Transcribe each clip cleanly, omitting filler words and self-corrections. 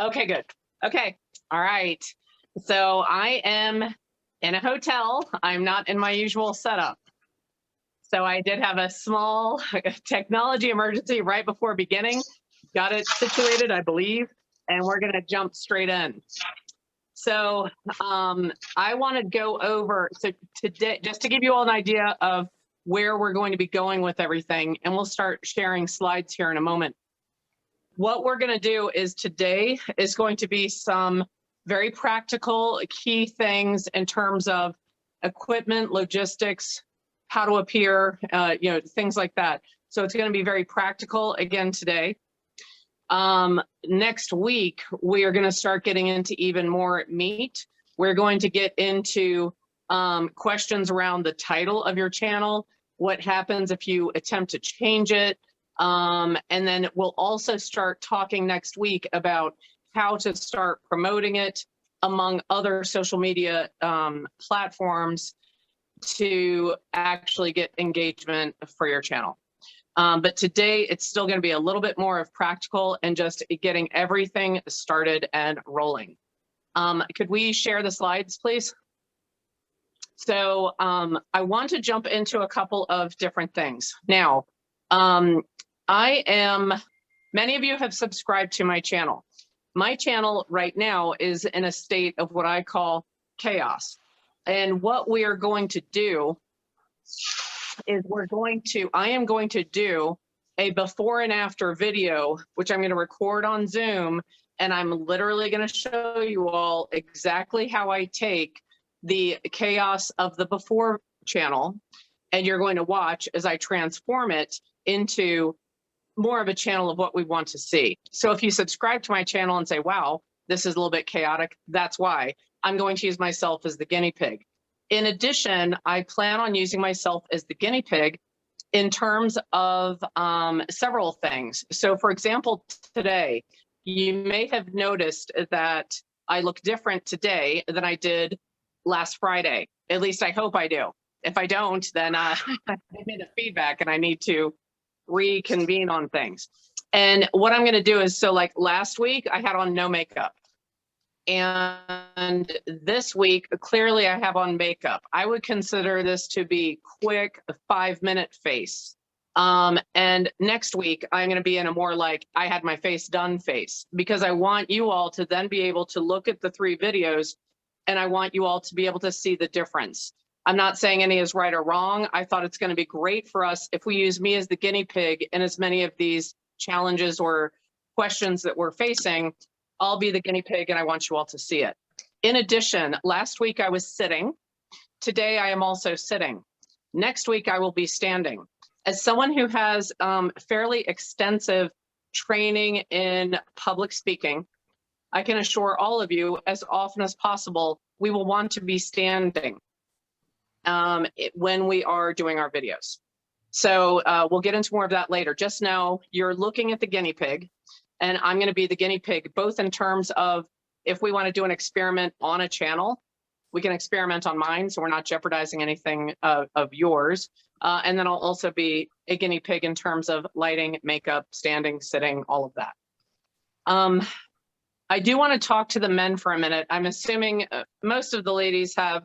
Okay, good. Okay. All right. So I am in a hotel. I'm not in my usual setup. So I did have a small technology emergency right before beginning. Got it situated, I believe, and we're going to jump straight in. So I want to go over, so today, just to give you all an idea of where we're going to be going with everything, and we'll start sharing slides here in a moment. What we're going to do is today is going to be some very practical key things in terms of equipment, logistics, how to appear, things like that. So it's going to be very practical again today. Next week, we are going to start getting into even more meat. We're going to get into questions around the title of your channel, what happens if you attempt to change it. And then we'll also start talking next week about how to start promoting it among other social media platforms to actually get engagement for your channel. But today it's still going to be a little bit more of practical and just getting everything started and rolling. Could we share the slides, please? So I want to jump into a couple of different things. Now, many of you have subscribed to my channel. My channel right now is in a state of what I call chaos. And what we are going to do is I am going to do a before and after video, which I'm going to record on Zoom. And I'm literally going to show you all exactly how I take the chaos of the before channel. And you're going to watch as I transform it into more of a channel of what we want to see. So if you subscribe to my channel and say, wow, this is a little bit chaotic, that's why. I'm going to use myself as the guinea pig. In addition, I plan on using myself as the guinea pig in terms of several things. So for example, today, you may have noticed that I look different today than I did last Friday. At least I hope I do. If I don't, then give me the feedback and I need to reconvene on things. And what I'm going to do is, so like last week, I had on no makeup. And this week, clearly I have on makeup. I would consider this to be quick, a 5-minute face. And next week, I'm going to be in a more like I had my face done face, because I want you all to then be able to look at the 3 videos and I want you all to be able to see the difference. I'm not saying any is right or wrong. I thought it's going to be great for us if we use me as the guinea pig in as many of these challenges or questions that we're facing. I'll be the guinea pig and I want you all to see it. In addition, last week I was sitting. Today I am also sitting. Next week I will be standing. As someone who has fairly extensive training in public speaking, I can assure all of you, as often as possible, we will want to be standing when we are doing our videos. So we'll get into more of that later. Just know you're looking at the guinea pig, and I'm going to be the guinea pig, both in terms of if we want to do an experiment on a channel, we can experiment on mine, so we're not jeopardizing anything of yours. And then I'll also be a guinea pig in terms of lighting, makeup, standing, sitting, all of that. I do want to talk to the men for a minute. I'm assuming most of the ladies have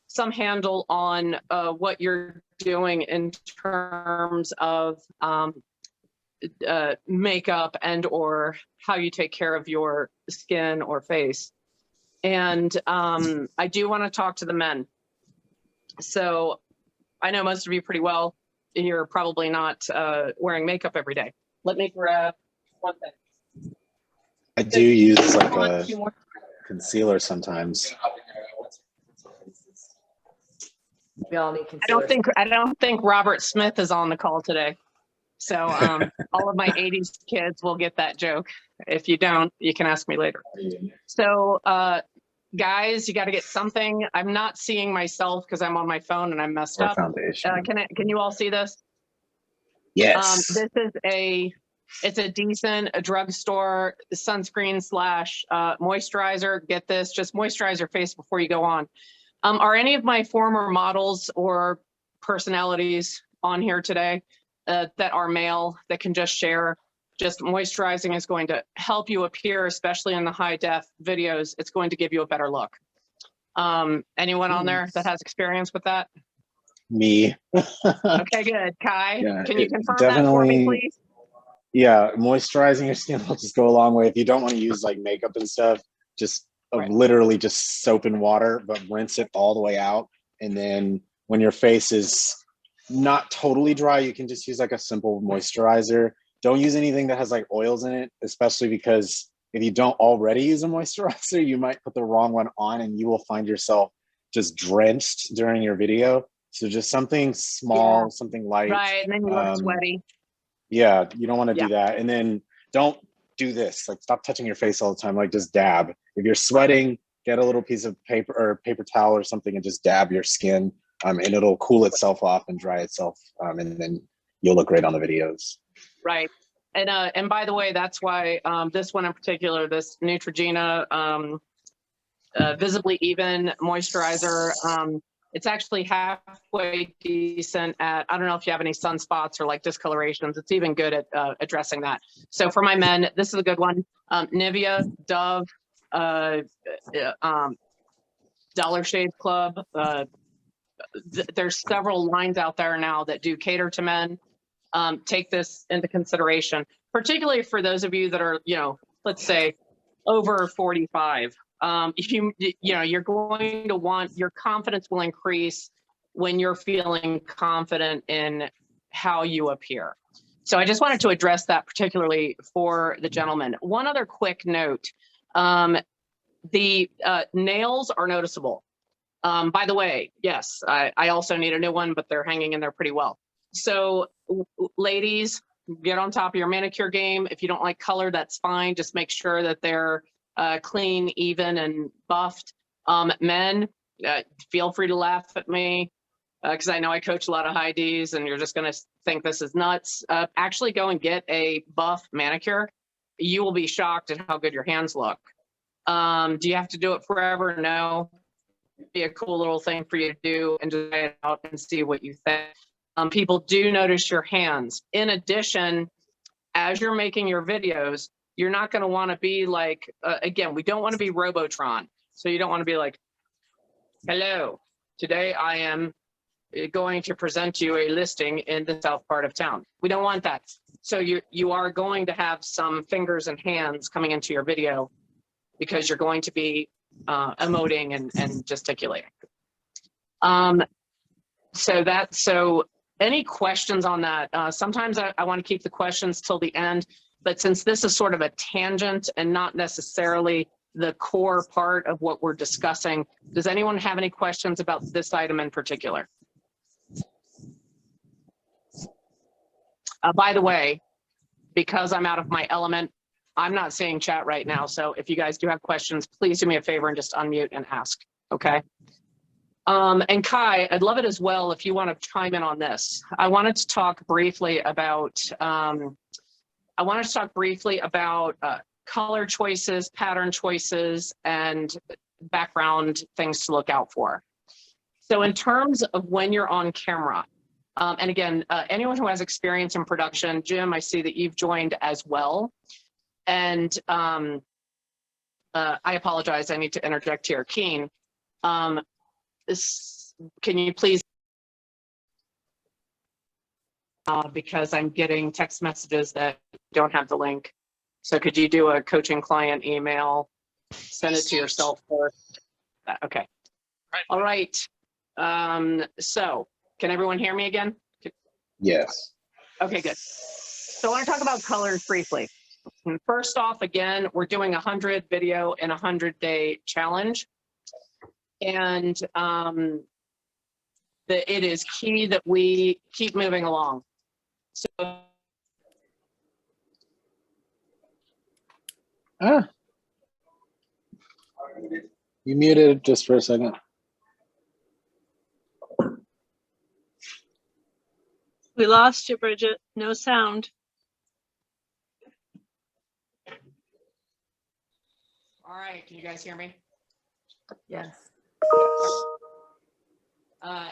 some handle on what you're doing in terms of makeup and or how you take care of your skin or face. And I do want to talk to the men. So I know most of you pretty well. You're probably not wearing makeup every day. Let me grab one thing. I do use like a concealer sometimes. We all need concealer. I don't think Robert Smith is on the call today. So all of my 80s kids will get that joke. If you don't, you can ask me later. So guys, you got to get something. I'm not seeing myself because I'm on my phone and I'm messed up. Foundation. Can you all see this? Yes. This is it's a decent drugstore sunscreen / moisturizer. Get this, just moisturize your face before you go on. Are any of my former models or personalities on here today that are male that can just share just moisturizing is going to help you appear, especially in the high def videos. It's going to give you a better look. Anyone on there that has experience with that? Me. Okay, good. Kai, Yeah, can you it confirm that for me, definitely- please? Yeah, moisturizing your skin will just go a long way. If you don't want to use like makeup and stuff, just Right. literally just soap and water, but rinse it all the way out. And then when your face is not totally dry, you can just use like a simple moisturizer. Don't use anything that has like oils in it, especially because if you don't already use a moisturizer, you might put the wrong one on and you will find yourself just drenched during your video. So just something small, Yeah. something light. Right, and then you look sweaty. Yeah, you don't want to Yeah. do that. And then don't do this. Like, stop touching your face all the time. Like, just dab. If you're sweating, get a little piece of paper or paper towel or something and just dab your skin, and it'll cool itself off and dry itself, and then you'll look great on the videos. Right. And by the way, that's why this one in particular, this Neutrogena Visibly Even moisturizer, it's actually halfway decent at, I don't know if you have any sunspots or like discolorations. It's even good at addressing that. So for my men, this is a good one. Nivea, Dove, Dollar Shave Club. There's several lines out there now that do cater to men. Take this into consideration, particularly for those of you that are, let's say over 45. If you're going to want, your confidence will increase when you're feeling confident in how you appear. So I just wanted to address that particularly for the gentleman. One other quick note, the nails are noticeable. By the way, yes, I also need a new one, but they're hanging in there pretty well. So ladies, get on top of your manicure game. If you don't like color, that's fine. Just make sure that they're clean, even, and buffed. Men, feel free to laugh at me because I know I coach a lot of high Ds and you're just going to think this is nuts. Actually go and get a buff manicure. You will be shocked at how good your hands look. Do you have to do it forever? No. It'd be a cool little thing for you to do and just try it out and see what you think. People do notice your hands. In addition, as you're making your videos, you're not going to want to be like, again, we don't want to be Robotron. So you don't want to be like, hello, today I am going to present you a listing in the south part of town. We don't want that. So you are going to have some fingers and hands coming into your video because you're going to be emoting and gesticulating. So any questions on that? Sometimes I want to keep the questions till the end, but since this is sort of a tangent and not necessarily the core part of what we're discussing, does anyone have any questions about this item in particular? By the way, because I'm out of my element, I'm not seeing chat right now. So if you guys do have questions, please do me a favor and just unmute and ask, okay? And Kai, I'd love it as well if you want to chime in on this. I wanted to talk briefly about color choices, pattern choices, and background things to look out for. So in terms of when you're on camera, and again, anyone who has experience in production, Jim, I see that you've joined as well. And I apologize, I need to interject here. Keen, can you please, because I'm getting text messages that don't have the link. So could you do a coaching client email, send it to yourself first? Okay. All right. So can everyone hear me again? Yes. Okay, good. So I want to talk about colors briefly. And first off, again, we're doing 100 video in 100-day challenge. And it is key that we keep moving along. So You muted just for a second. We lost you, Bridget. No sound. all right, can you guys hear me? Yes.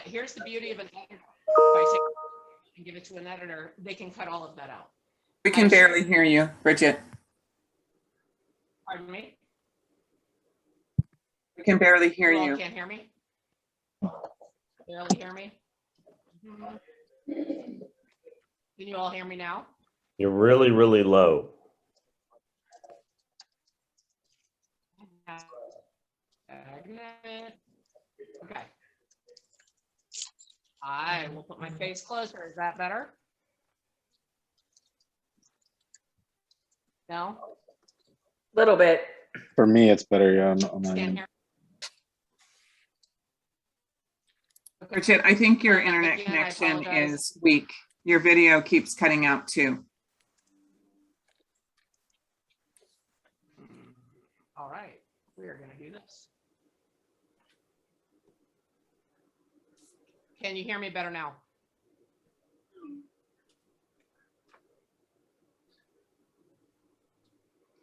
Here's the beauty of an editor. If I say and give it to an editor, they can cut all of that out. We can barely hear you, Bridget. Pardon me? We can barely hear You all you. can't hear me? Barely hear me? Mhm. Can you all hear me now? You're really, really low. Okay. I will put my face closer. Is that better? No? Little bit. For me, it's better. Yeah, on my Can't end. hear. Okay. Bridget, I think your internet Again, I connection apologize. is weak. Your video keeps cutting out too. All right, we are going to do this. Can you hear me better now?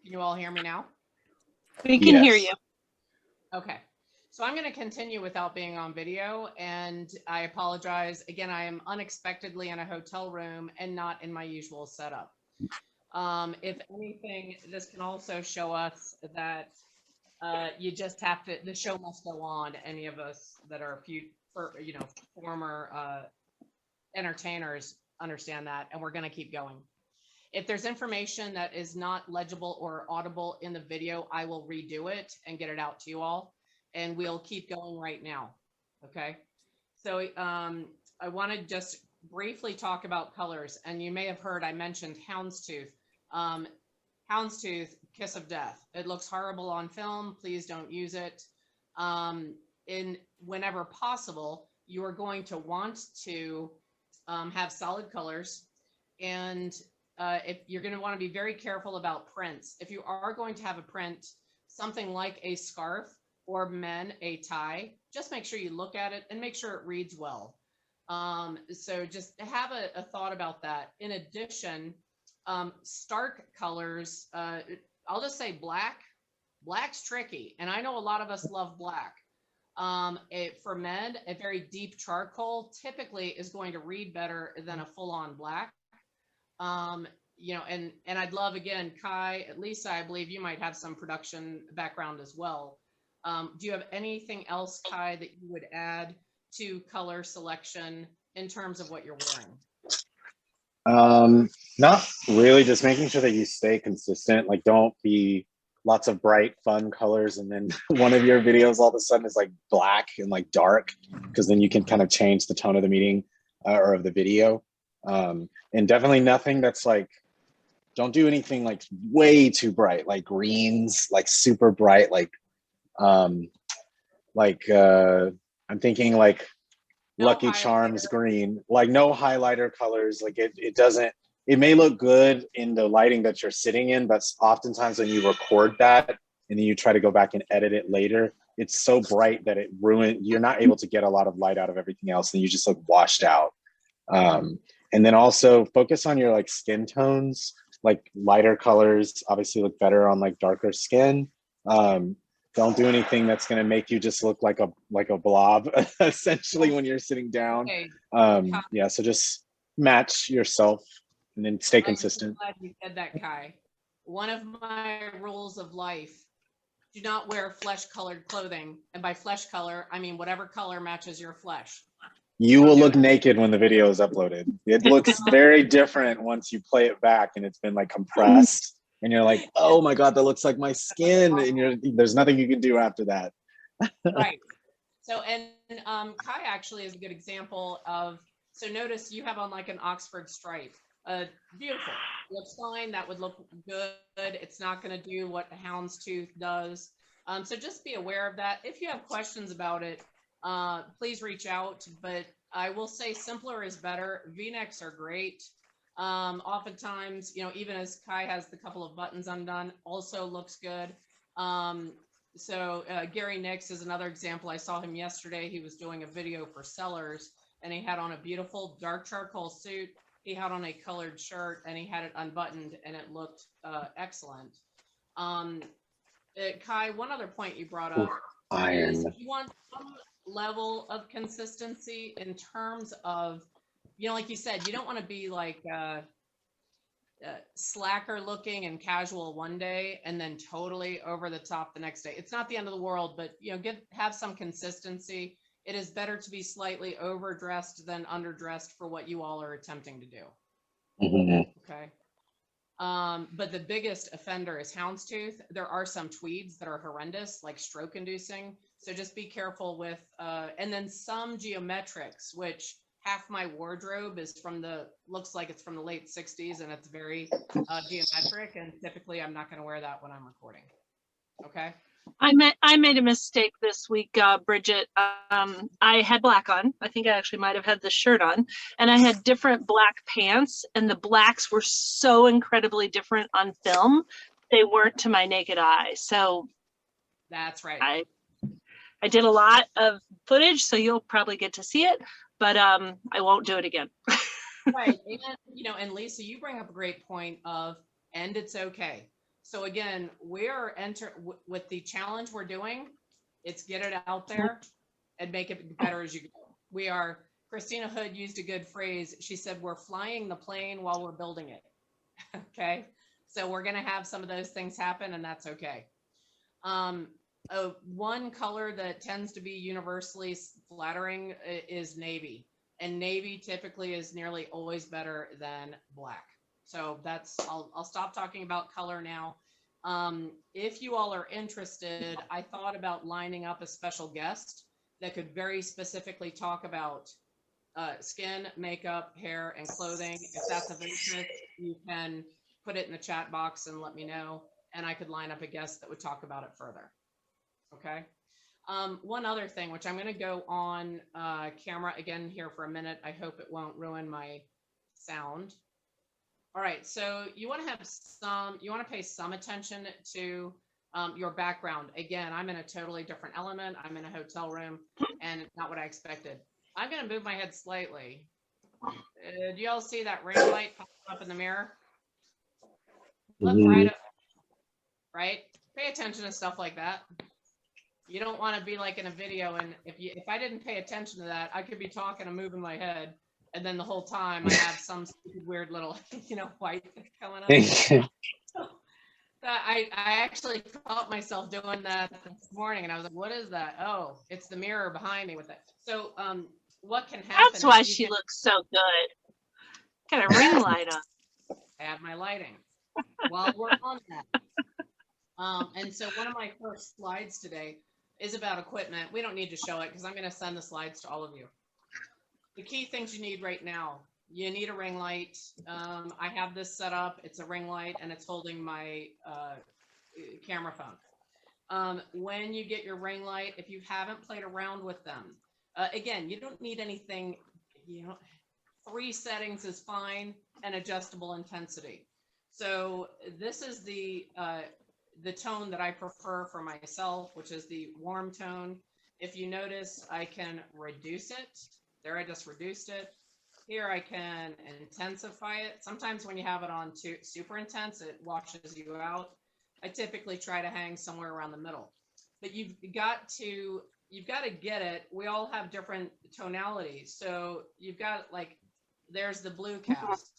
Can you all hear me now? We can hear Yes. you. Okay, so I'm going to continue without being on video, and I apologize. Again, I am unexpectedly in a hotel room and not in my usual setup. If anything, this can also show us that you just have to, the show must go on. Any of us that are former entertainers understand that, and we're going to keep going. If there's information that is not legible or audible in the video, I will redo it and get it out to you all, and we'll keep going right now. Okay. So I want to just briefly talk about colors, and you may have heard I mentioned houndstooth. Houndstooth, kiss of death. It looks horrible on film. Please don't use it. Whenever possible, you are going to want to have solid colors, and if you're going to want to be very careful about prints. If you are going to have a print, something like a scarf, or men, a tie, just make sure you look at it and make sure it reads well. So just have a thought about that. In addition, stark colors, I'll just say black. Black's tricky, and I know a lot of us love black. For men, a very deep charcoal typically is going to read better than a full-on black. And I'd love, again, Kai, Lisa, I believe you might have some production background as well. Do you have anything else, Kai, that you would add to color selection in terms of what you're wearing? Not really, just making sure that you stay consistent. Like, don't be lots of bright, fun colors, and then one of your videos all of a sudden is like black and like dark, because then you can kind of change the tone of the meeting or of the video. And definitely nothing that's like, don't do anything like way too bright, like greens, like super bright, I'm thinking like No Lucky Charms green, like no highlighter colors. Like it may look good in the lighting that you're sitting in, but oftentimes when you record that and then you try to go back and edit it later, it's so bright that you're not able to get a lot of light out of everything else, and you just look washed out. And then also focus on your like skin tones, like lighter colors obviously look better on like darker skin. Don't do anything that's going to make you just look like a blob essentially when you're sitting down. Okay. Yeah, so just match yourself and then stay consistent. I'm glad you said that, Kai. One of my rules of life: do not wear flesh-colored clothing, and by flesh color, I mean whatever color matches your flesh. You will look naked when the video is uploaded. It looks very different once you play it back and it's been like compressed. And you're like, oh my God, that looks like my skin. And there's nothing you can do after that. Right. So, and Kai actually is a good example of, so notice you have on like an Oxford stripe. Beautiful. Looks fine. That would look good. It's not going to do what a houndstooth does. So just be aware of that. If you have questions about it, please reach out. But I will say simpler is better. V-necks are great. Oftentimes, even as Kai has the couple of buttons undone, also looks good. Gary Nix is another example. I saw him yesterday. He was doing a video for sellers, and he had on a beautiful dark charcoal suit. He had on a colored shirt, and he had it unbuttoned, and it looked excellent. Kai, one other point you brought up is you want some level of consistency in terms of, like you said, you don't want to be like slacker looking and casual one day and then totally over the top the next day. It's not the end of the world, but have some consistency. It is better to be slightly overdressed than underdressed for what you all are attempting to do. Mhm. Okay. But the biggest offender is houndstooth. There are some tweeds that are horrendous, like stroke inducing. So just be careful with, and then some geometrics, which half my wardrobe is looks like it's from the late 60s and it's very geometric. And typically I'm not going to wear that when I'm recording. Okay. I made a mistake this week, Bridget. I had black on. I think I actually might have had the shirt on, and I had different black pants, and the blacks were so incredibly different on film. They weren't to my naked eye. So that's right. I did a lot of footage, so you'll probably get to see it, but I won't do it again. Right. And Lisa, you bring up a great point and it's okay. So again, we're with the challenge we're doing, it's get it out there and make it better as you go. Christina Hood used a good phrase. She said, we're flying the plane while we're building it. Okay. So we're going to have some of those things happen and that's okay. One color that tends to be universally flattering is navy, and navy typically is nearly always better than black. So I'll stop talking about color now. If you all are interested, I thought about lining up a special guest that could very specifically talk about skin, makeup, hair, and clothing. If that's of interest, you can put it in the chat box and let me know, and I could line up a guest that would talk about it further. Okay. One other thing, which I'm going to go on camera again here for a minute. I hope it won't ruin my sound. All right. So you want to pay some attention to your background. Again, I'm in a totally different element. I'm in a hotel room and it's not what I expected. I'm going to move my head slightly. Do y'all see that ring light pop up in the mirror? Look right up, right? Pay attention to stuff like that. You don't want to be like in a video, and if I didn't pay attention to that, I could be talking and moving my head, and then the whole time I have some stupid, weird little, white thing coming up. I actually caught myself doing that this morning, and I was like, "What is that?" Oh, it's the mirror behind me with it. So, what can happen? That's why she looks so good. Got a ring light on. Add my lighting while we're on that. And so one of my first slides today is about equipment. We don't need to show it because I'm going to send the slides to all of you. The key things you need right now, you need a ring light. I have this set up. It's a ring light and it's holding my camera phone. When you get your ring light, if you haven't played around with them, again, you don't need anything, 3 settings is fine, and adjustable intensity. So this is the tone that I prefer for myself, which is the warm tone. If you notice, I can reduce it. There, I just reduced it. Here I can intensify it. Sometimes when you have it on super intense, it washes you out. I typically try to hang somewhere around the middle. But you've got to get it. We all have different tonalities. So you've got, like, there's the blue cast,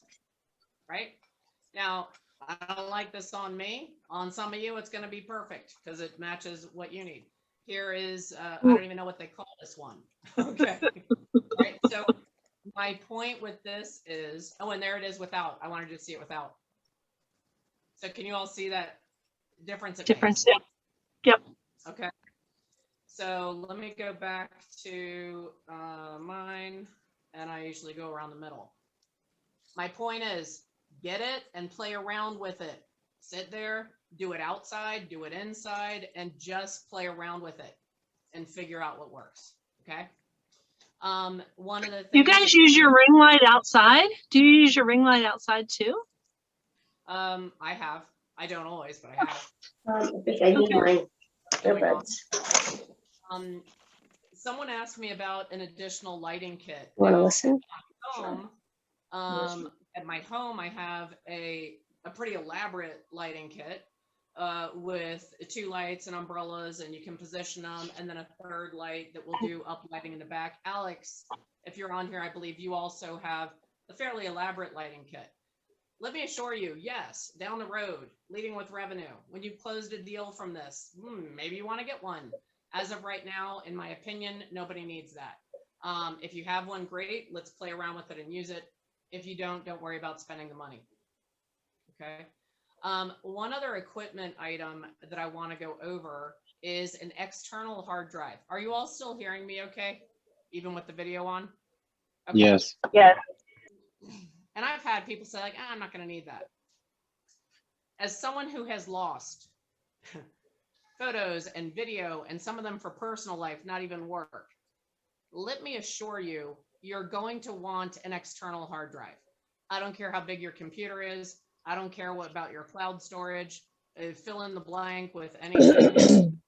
right? Now, I don't like this on me. On some of you, it's going to be perfect because it matches what you need. Here is, I don't even know what they call this one. Okay. Right. So my point with this is, oh, and there it is without. I wanted you to see it without. So can you all see that difference? Yeah. Yep. Okay. So let me go back to mine, and I usually go around the middle. My point is, get it and play around with it. Sit there, do it outside, do it inside, and just play around with it and figure out what works. Okay. One of the things you guys use your ring light outside? Do you use your ring light outside too? I have. I don't always, but I have. I think I need mine. Earbuds. Someone asked me about an additional lighting kit. Want to listen? At my home, I have a pretty elaborate lighting kit with 2 lights and umbrellas, and you can position them, and then a 3rd light that will do up lighting in the back. Alex, if you're on here, I believe you also have a fairly elaborate lighting kit. let me assure you, yes, down the road, leading with revenue, when you closed a deal from this, maybe you want to get one. As of right now, in my opinion, nobody needs that. If you have one, great, let's play around with it and use it. If you don't worry about spending the money. Okay. One other equipment item that I want to go over is an external hard drive. Are you all still hearing me okay? Even with the video on? Okay. Yes. Yes. And I've had people say like, I'm not going to need that. As someone who has lost photos and video, and some of them for personal life, not even work, let me assure you, you're going to want an external hard drive. I don't care how big your computer is. I don't care what about your cloud storage. Fill in the blank with anything.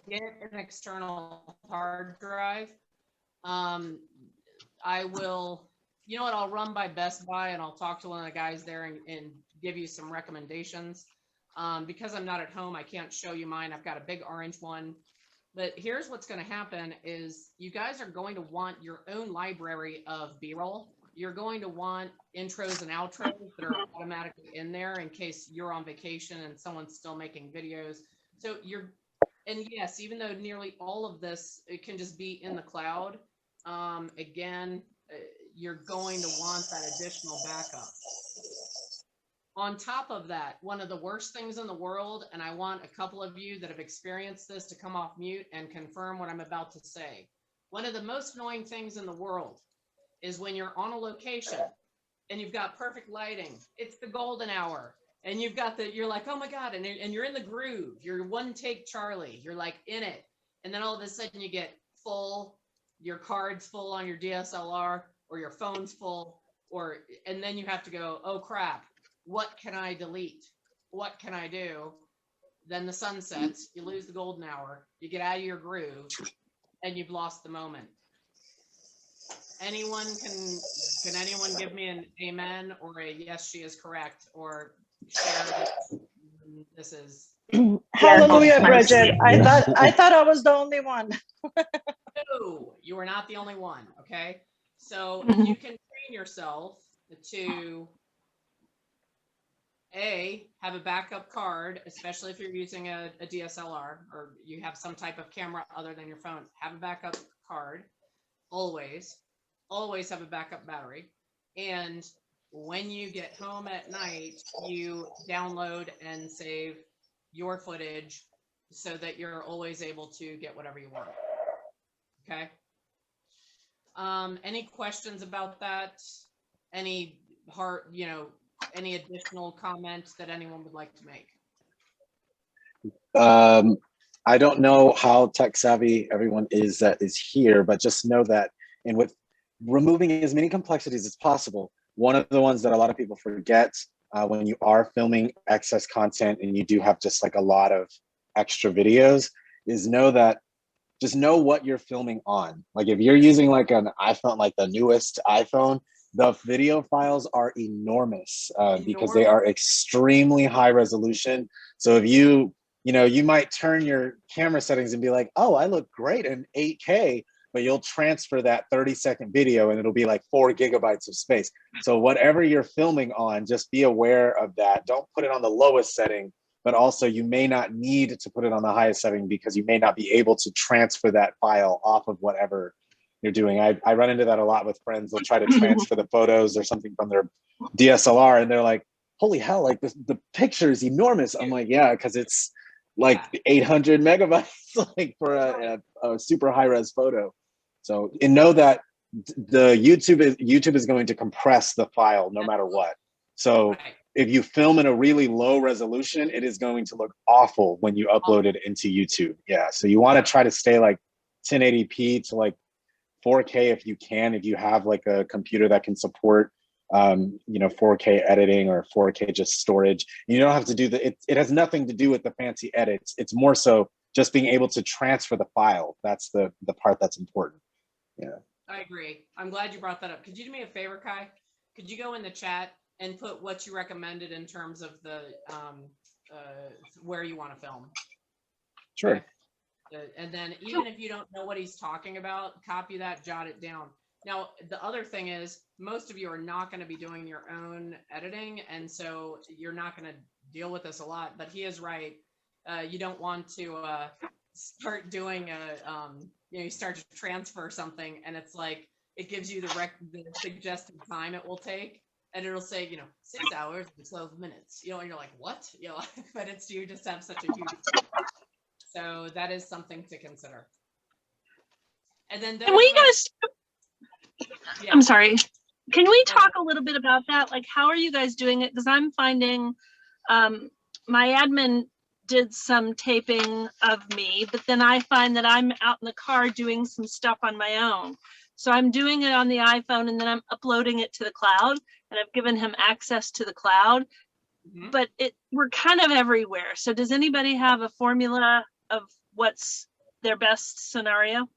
Get an external hard drive. I will, you know what, I'll run by Best Buy and I'll talk to one of the guys there and give you some recommendations. Because I'm not at home, I can't show you mine. I've got a big orange one. But here's what's going to happen is you guys are going to want your own library of B-roll. You're going to want intros and outros that are automatically in there in case you're on vacation and someone's still making videos. So and yes, even though nearly all of this, it can just be in the cloud. Again, you're going to want that additional backup. On top of that, one of the worst things in the world, and I want a couple of you that have experienced this to come off mute and confirm what I'm about to say. One of the most annoying things in the world is when you're on a location and you've got perfect lighting. It's the golden hour. And you've got you're like, oh my God, and you're in the groove. You're one take Charlie. You're like in it. And then all of a sudden you get full, your card's full on your DSLR or your phone's full, and then you have to go, oh crap, what can I delete? What can I do? Then the sun sets, you lose the golden hour, you get out of your groove, and you've lost the moment. Can anyone give me an amen or a yes, she is correct, or share that this is? Hallelujah, Yes. Bridget. I thought I was the only one. No, you are not the only one. Okay. So Mhm. you can train yourself to have a backup card, especially if you're using a DSLR or you have some type of camera other than your phone. Have a backup card. Always have a backup battery. And when you get home at night, you download and save your footage so that you're always able to get whatever you want. Okay. Any questions about that? Any any additional comments that anyone would like to make? I don't know how tech savvy everyone is that is here, but just know that with removing as many complexities as possible, one of the ones that a lot of people forget when you are filming excess content and you do have just like a lot of extra videos is just know what you're filming on. Like if you're using like an iPhone, like the newest iPhone, the video files are enormous because they are extremely high resolution. So if you might turn your camera settings and be like, oh, I look great in 8K, but you'll transfer that 30-second video and it'll be like 4 gigabytes of space. So whatever you're filming on, just be aware of that. Don't put it on the lowest setting, but also you may not need to put it on the highest setting because you may not be able to transfer that file off of whatever you're doing. I run into that a lot with friends. They'll try to transfer the photos or something from their DSLR and they're like, holy hell, like the picture is enormous. I'm like, yeah, because it's like 800 megabytes like for a super high res photo. So, and know that the YouTube is going to compress the file no matter what. So if you film in a really low resolution, it is going to look awful when you upload it into YouTube. Yeah. So you want to try to stay like 1080p to like 4K if you can, if you have like a computer that can support 4K editing or 4K just storage. You don't have to do it has nothing to do with the fancy edits. It's more so just being able to transfer the file. That's the part that's important. Yeah. I agree. I'm glad you brought that up. Could you do me a favor, Kai? Could you go in the chat and put what you recommended in terms of the where you want to film? Sure. And then even if you don't know what he's talking about, copy that, jot it down. Now, the other thing is most of you are not going to be doing your own editing. And so you're not going to deal with this a lot, but he is right. You don't want to start doing you start to transfer something and it's like, it gives you the suggested time it will take. And it'll say, 6 hours and 12 minutes, and you're like, what? But you just have such a huge, so that is something to consider. And then Can we guys, yeah. I'm sorry. Can we talk a little bit about that? Like, how are you guys doing it? Because I'm finding my admin did some taping of me, but then I find that I'm out in the car doing some stuff on my own. So I'm doing it on the iPhone and then I'm uploading it to the cloud, and I've given him access to the cloud, but we're kind of everywhere. So does anybody have a formula of what's their best scenario?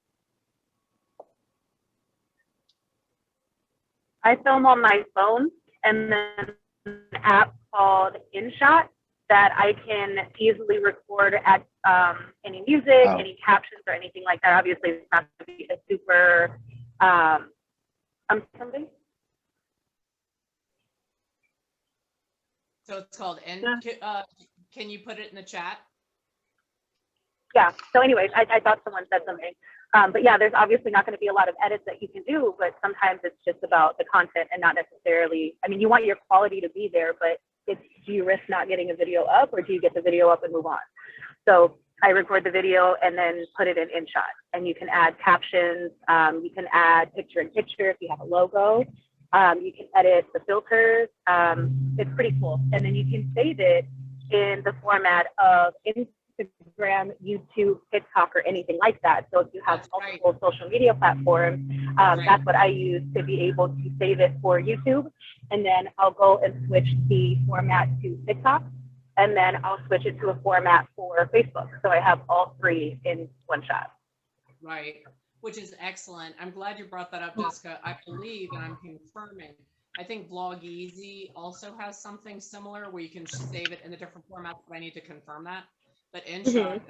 I film on my phone and then an app called InShot that I can easily record at any music, any captions or anything like that. Obviously, it's not going to be a super, something. So it's called can you put it in the chat? Yeah. So anyways, I thought someone said something. But yeah, there's obviously not going to be a lot of edits that you can do, but sometimes it's just about the content and not necessarily, I mean, you want your quality to be there, but do you risk not getting a video up, or do you get the video up and move on? So I record the video and then put it in InShot, and you can add captions. You can add picture in picture if you have a logo. You can edit the filters. It's pretty cool. And then you can save it in the format of Instagram, YouTube, TikTok, or anything like that. So if you have multiple social media platforms, that's what I use to be able to save it for YouTube. And then I'll go and switch the format to TikTok, and then I'll switch it to a format for Facebook. So I have all three in one shot. Right, which is excellent. I'm glad you brought that up, Jessica. I believe, and I'm confirming, I think Blog Easy also has something similar where you can save it in the different formats, but I need to confirm that. But InShot,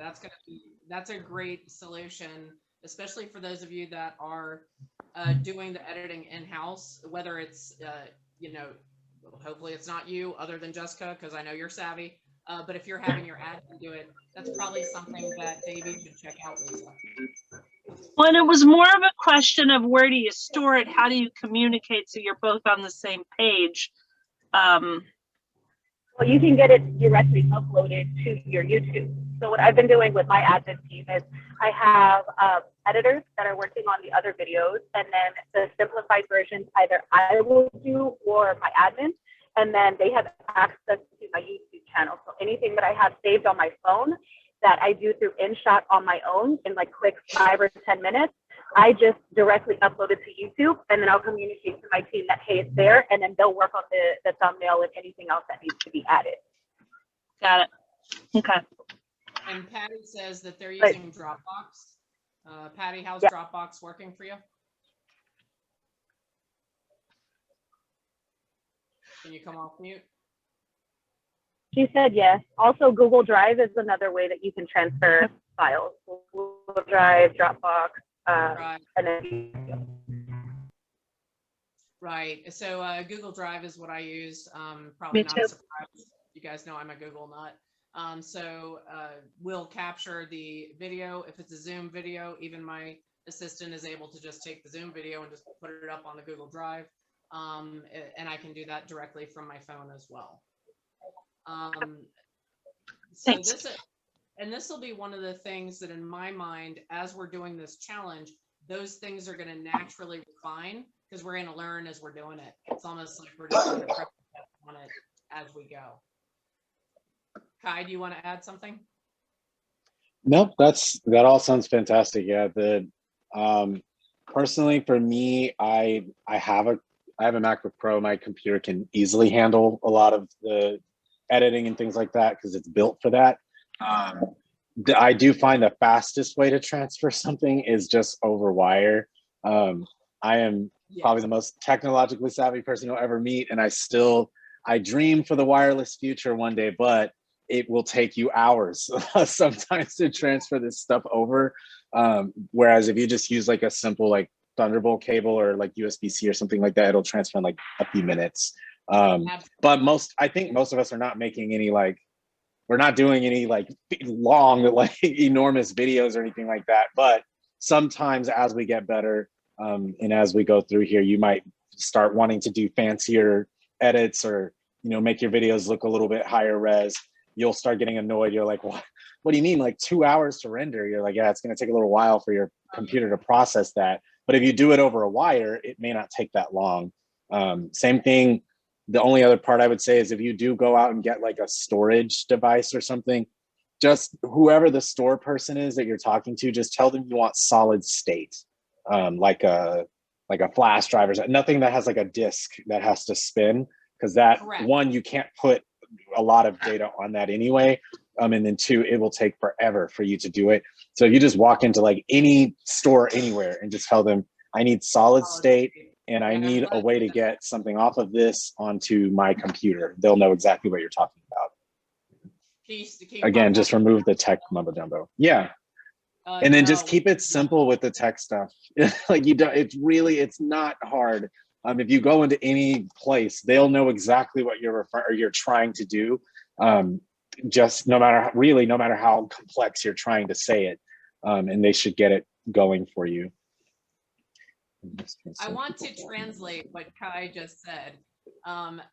that's a great solution, especially for those of you that are doing the editing in-house, whether it's, hopefully it's not you other than Jessica, because I know you're savvy. But if you're having your admin do it, that's probably something that Davey should check out, Lisa. Well, and it was more of a question of where do you store it? How do you communicate so you're both on the same page? Well, you can get it directly uploaded to your YouTube. So what I've been doing with my admin team is I have editors that are working on the other videos, and then the simplified versions either I will do or my admin, and then they have access to my YouTube channel. So anything that I have saved on my phone that I do through InShot on my own in like quick 5 or 10 minutes, I just directly upload it to YouTube, and then I'll communicate to my team that, hey, it's there, and then they'll work on the thumbnail and anything else that needs to be added. Got it. Okay. And Patty says that they're using Dropbox. Patty, how's Dropbox working for you? Can you come off mute? She said yes. Also, Google Drive is another way that you can transfer files. Google Drive, Dropbox, Right. and then. Right. So Google Drive is what I use. Probably not a surprise. You guys know I'm a Google nut. So we'll capture the video. If it's a Zoom video, even my assistant is able to just take the Zoom video and just put it up on the Google Drive. And I can do that directly from my phone as well. So this will be one of the things that in my mind, as we're doing this challenge, those things are going to naturally refine because we're going to learn as we're doing it. It's almost like we're just going to prep on it as we go. Kai, do you want to add something? Nope, that all sounds fantastic. Yeah, personally for me, I have a MacBook Pro. My computer can easily handle a lot of the editing and things like that because it's built for that. I do find the fastest way to transfer something is just over wire. I am probably the most technologically savvy person you'll ever meet, and I dream for the wireless future one day, but it will take you hours sometimes to transfer this stuff over. Whereas if you just use like a simple like Thunderbolt cable or like USB-C or something like that, it'll transfer in like a few minutes. Absolutely. But I think most of us are not making any like, we're not doing any like long, like enormous videos or anything like that. But sometimes as we get better, and as we go through here, you might start wanting to do fancier edits or, you know, make your videos look a little bit higher res. You'll start getting annoyed. You're like, what do you mean, like 2 hours to render? You're like, yeah, it's going to take a little while for your computer to process that. But if you do it over a wire, it may not take that long. Same thing. The only other part I would say is if you do go out and get like a storage device or something, just whoever the store person is that you're talking to, just tell them you want solid state, like a flash drive or something. Nothing that has like a disk that has to spin, because that Correct. one, you can't put a lot of data on that anyway. And then two, it will take forever for you to do it. So if you just walk into like any store anywhere and just tell them, I need solid state and I need a way to get something off of this onto my computer, they'll know exactly what you're talking about. Again, just remove the tech mumbo jumbo. Yeah. And then just keep it simple with the tech stuff. Like you don't, it's not hard. If you go into any place, they'll know exactly what you're trying to do. Just no matter how complex you're trying to say it, and they should get it going for you. I want to translate what Kai just said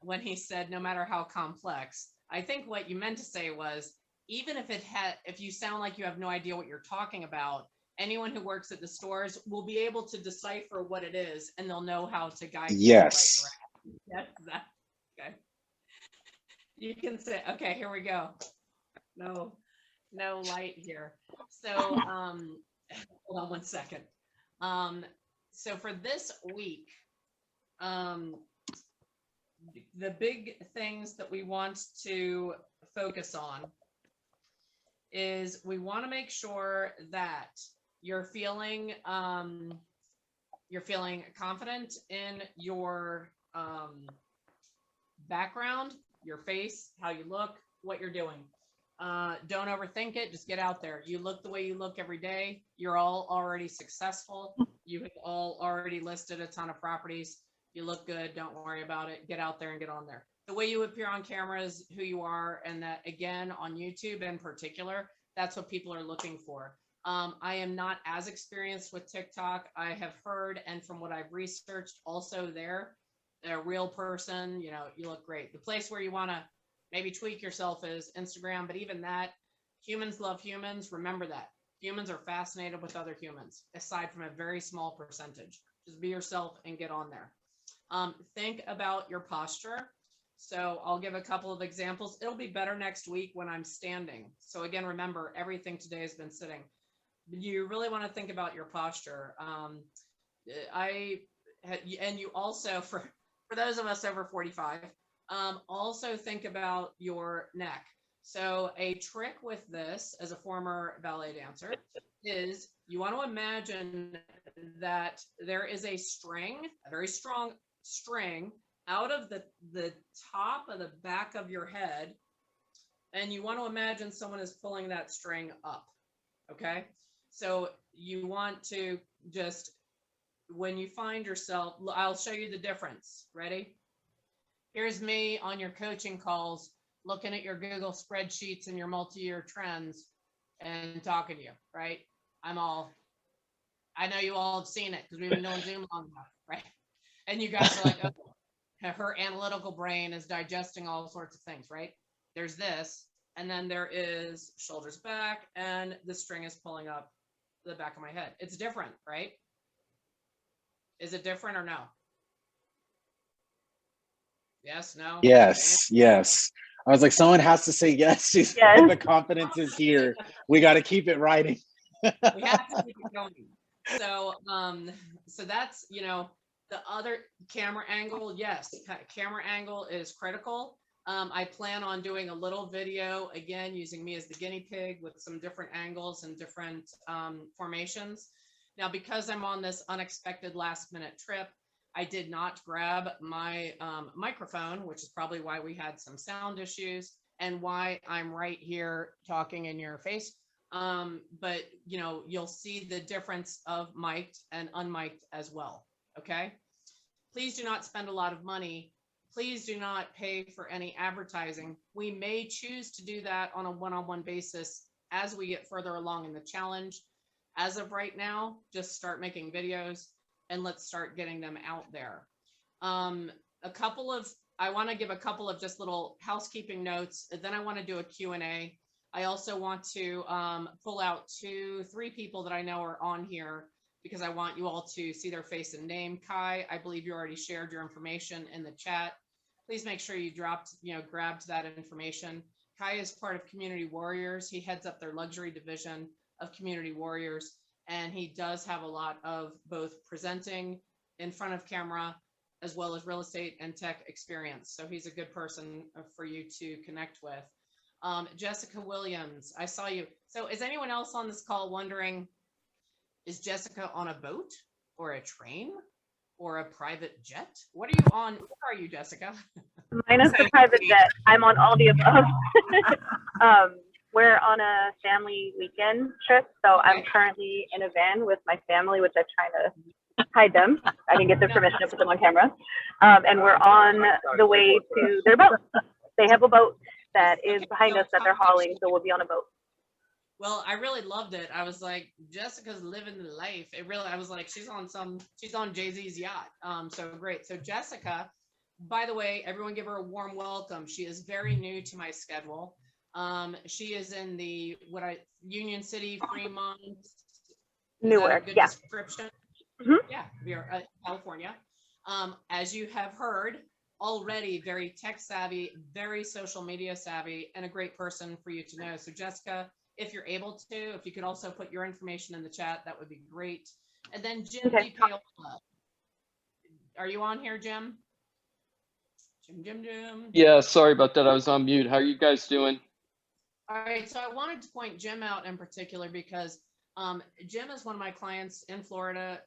when he said, no matter how complex. I think what you meant to say was, even if you sound like you have no idea what you're talking about, anyone who works at the stores will be able to decipher what it is, and they'll know how to guide you. Yes. Right. Yes. Okay. You can say, okay, here we go. No light here. So, hold on one second. So for this week, the big things that we want to focus on is we want to make sure that you're feeling confident in your background, your face, how you look, what you're doing. Don't overthink it. Just get out there. You look the way you look every day. You're all already successful. You have all already listed a ton of properties. You look good. Don't worry about it. Get out there and get on there. The way you appear on camera is who you are. And that, again, on YouTube in particular, that's what people are looking for. I am not as experienced with TikTok. I have heard, and from what I've researched, also there, a real person, you know, you look great. The place where you want to maybe tweak yourself is Instagram, but even that, humans love humans. Remember that. Humans are fascinated with other humans, aside from a very small percentage. Just be yourself and get on there. Think about your posture. So I'll give a couple of examples. It'll be better next week when I'm standing. So again, remember, everything today has been sitting. You really want to think about your posture. And you also, for those of us over 45, also think about your neck. So a trick with this, as a former ballet dancer, is you want to imagine that there is a string, a very strong string, out of the top of the back of your head, and you want to imagine someone is pulling that string up. Okay, so you want to just, when you find yourself, I'll show you the difference. Ready? Here's me on your coaching calls, looking at your Google spreadsheets and your multi-year trends and talking to you, right? I know you all have seen it because we've been doing Zoom long enough, right? And you guys are like, oh, her analytical brain is digesting all sorts of things, right? There's this, and then there is shoulders back, and the string is pulling up the back of my head. It's different, right? Is it different or no? Yes, no? Yes, yes. I was like, someone has to say yes. She's Yes. The confidence is here. We got to keep it riding. We have to keep it going. So, so that's, you know, the other camera angle. Yes, camera angle is critical. I plan on doing a little video, again, using me as the guinea pig with some different angles and different formations. Now, because I'm on this unexpected last minute trip, I did not grab my microphone, which is probably why we had some sound issues and why I'm right here talking in your face. But you know, you'll see the difference of mic'd and unmic'd as well. Okay. Please do not spend a lot of money. Please do not pay for any advertising. We may choose to do that on a one-on-one basis as we get further along in the challenge. As of right now, just start making videos and let's start getting them out there. I want to give a couple of just little housekeeping notes, and then I want to do a Q&A. I also want to pull out 2-3 people that I know are on here because I want you all to see their face and name. Kai, I believe you already shared your information in the chat. Please make sure you grabbed that information. Kai is part of Community Warriors. He heads up their luxury division of Community Warriors, and he does have a lot of both presenting in front of camera as well as real estate and tech experience. So he's a good person for you to connect with. Jessica Williams, I saw you. So is anyone else on this call wondering, is Jessica on a boat or a train or a private jet? What are you on? Where are you, Jessica? Minus the private jet. I'm on all the above. We're on a family weekend trip, so I'm currently in a van with my family, which I'm trying to hide them. I didn't get their permission to put them on camera. And we're on the way to their boat. They have a boat that is behind us that they're hauling, so we'll be on a boat. Well, I really loved it. I was like, Jessica's living the life. I was like, she's on Jay-Z's yacht. So great. So Jessica, by the way, everyone give her a warm welcome. She is very new to my schedule. She is in the Union City, Fremont, Newark, yeah. Description. Mm-hmm. Yeah, we are California. As you have heard, already very tech savvy, very social media savvy, and a great person for you to know. So Jessica, if you're able to, if you could also put your information in the chat, that would be great. And then Jim Dipaola. Are you on here, Jim? Jim. Yeah, sorry about that. I was on mute. How are you guys doing? All right, so I wanted to point Jim out in particular because Jim is one of my clients in Florida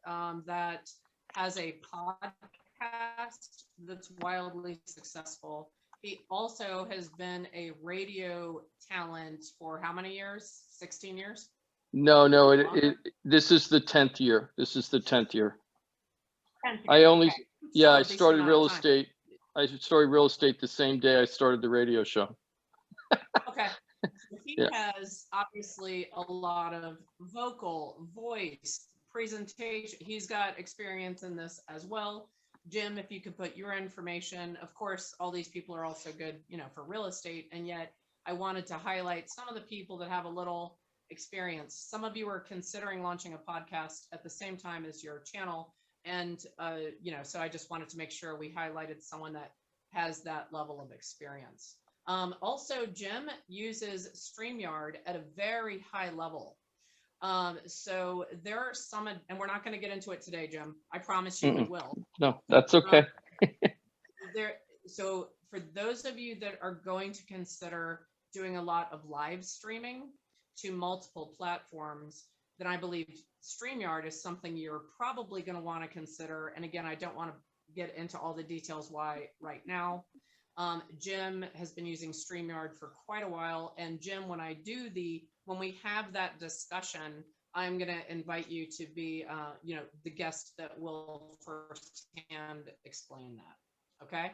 that has a podcast that's wildly successful. He also has been a radio talent for how many years? 16 years? No, this is the 10th year. This is the 10th year. 10th I year, only, okay. yeah, So I a decent started amount real of time. estate. I started real estate the same day I started the radio show. Okay. So he Yeah. has obviously a lot of vocal, voice, presentation. He's got experience in this as well. Jim, if you could put your information, of course, all these people are also good, for real estate. And yet I wanted to highlight some of the people that have a little experience. Some of you are considering launching a podcast at the same time as your channel. And, so I just wanted to make sure we highlighted someone that has that level of experience. Also, Jim uses StreamYard at a very high level. So there are some, and we're not going to get into it today, Jim. I promise you we will. No, that's okay. So for those of you that are going to consider doing a lot of live streaming to multiple platforms, then I believe StreamYard is something you're probably going to want to consider. And again, I don't want to get into all the details why right now. Jim has been using StreamYard for quite a while. And Jim, when we have that discussion, I'm going to invite you to be, the guest that will firsthand explain that. Okay.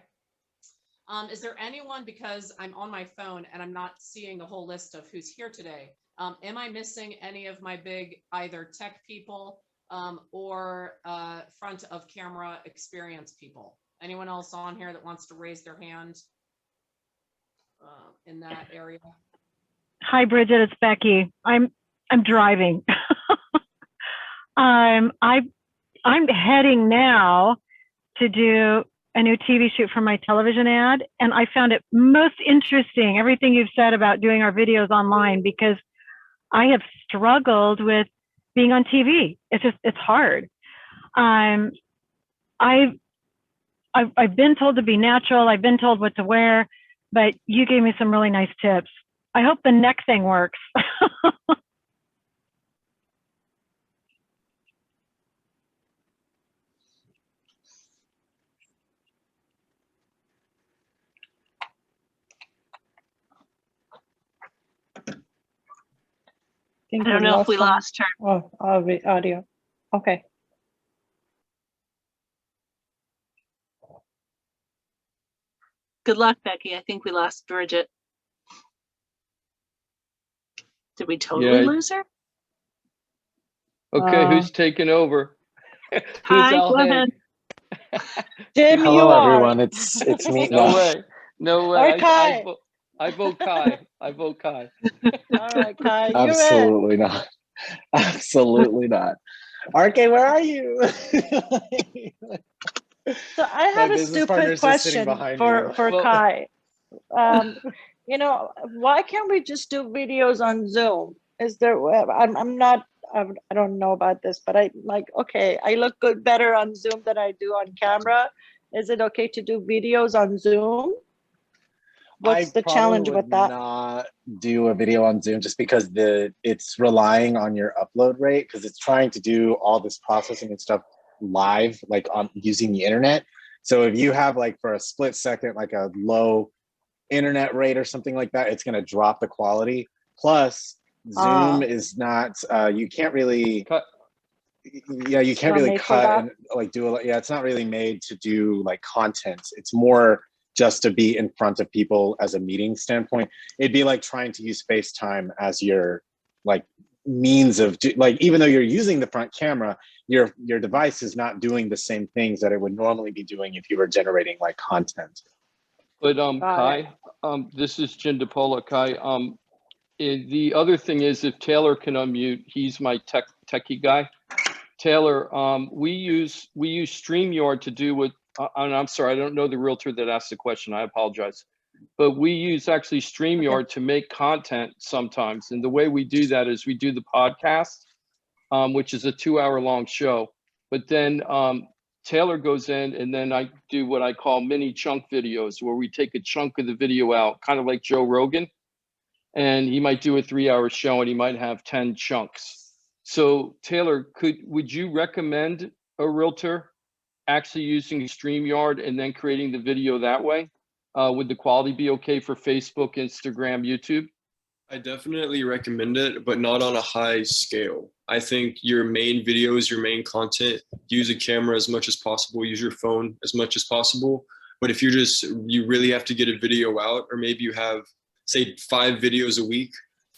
Is there anyone, because I'm on my phone and I'm not seeing the whole list of who's here today. Am I missing any of my big either tech people or front of camera experience people? Anyone else on here that wants to raise their hand in that area? Hi, Bridget. It's Becky. I'm driving. I'm heading now to do a new TV shoot for my television ad, and I found it most interesting everything you've said about doing our videos online because I have struggled with being on TV. It's hard. I've been told to be natural. I've been told what to wear, but you gave me some really nice tips. I hope the neck thing works. think I don't know if we some- lost her. Oh, audio. Okay. Good luck, Becky. I think we lost Bridget. Did we totally Yeah. lose her? Okay, who's taking over? Who's Hi, Al go Haig? ahead. Jim, you Hello, are. everyone. It's me. No way. No way. Or Kai. I vote Kai. I vote Kai. All right, Kai, you're in. Absolutely not. Absolutely not. RK, where are you? So I have My a business partner stupid is just sitting question behind for you. for Well- Kai. You know, why can't we just do videos on Zoom? Is there? I'm not. I don't know about this, but I like. Okay, I look good better on Zoom than I do on camera. Is it okay to do videos on Zoom? What's the probably challenge would with that? Not do a video on Zoom just because it's relying on your upload rate because it's trying to do all this processing and stuff live, like on using the internet. So if you have like for a split second like a low internet rate or something like that, it's going to drop the quality. Plus, Zoom is not. You can't really. Cut. Yeah, you can't Not really made for cut that? and like do a. Yeah, it's not really made to do like content. It's more just to be in front of people as a meeting standpoint. It'd be like trying to use FaceTime as your like means of like, even though you're using the front camera, your device is not doing the same things that it would normally be doing if you were generating like content. But Got Kai, this is Jim Dipaola. Kai, the other thing is if Taylor can unmute, he's my techie guy. Taylor, we use StreamYard to do what. And I'm sorry, I don't know the realtor that asked the question. I apologize. But we use actually StreamYard to make content sometimes. And the way we do that is we do the podcast, which is a 2-hour long show. But then Taylor goes in and then I do what I call mini chunk videos where we take a chunk of the video out, kind of like Joe Rogan. And he might do a 3-hour show and he might have 10 chunks. So Taylor, would you recommend a realtor actually using StreamYard and then creating the video that way? Would the quality be okay for Facebook, Instagram, YouTube? I definitely recommend it, but not on a high scale. I think your main videos, your main content, use a camera as much as possible, use your phone as much as possible. But if you really have to get a video out, or maybe you have, say, 5 videos a week,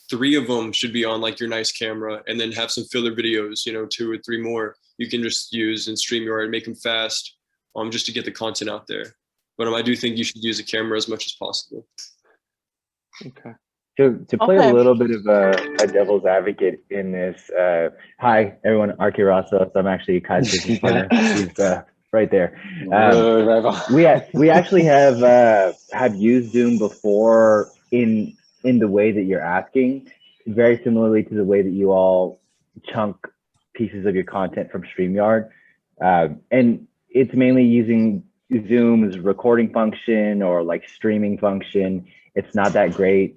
3 of them should be on like your nice camera, and then have some filler videos, 2 or 3 more you can just use in StreamYard, make them fast, just to get the content out there. But I do think you should use a camera as much as possible. Okay. To play a little bit of a devil's advocate in this, hi everyone, Arki Rossos. I'm actually Kai's business partner. He's right there. We actually have used Zoom before in the way that you're asking, very similarly to the way that you all chunk pieces of your content from StreamYard. And it's mainly using Zoom's recording function or like streaming function. It's not that great.